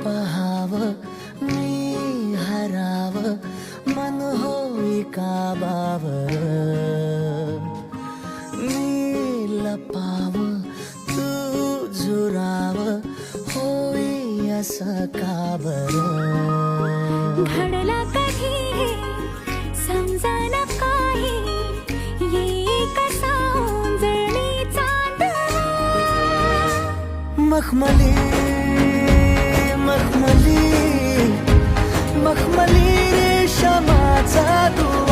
पहाव मी हराव मन होई काबावर मी लपाव तू झुराव होई असं का बरं घडला कधी समजायला काही ये कसा ओंजळी चांदवा मखमली मखमली मखमली रेशमाचा दुवा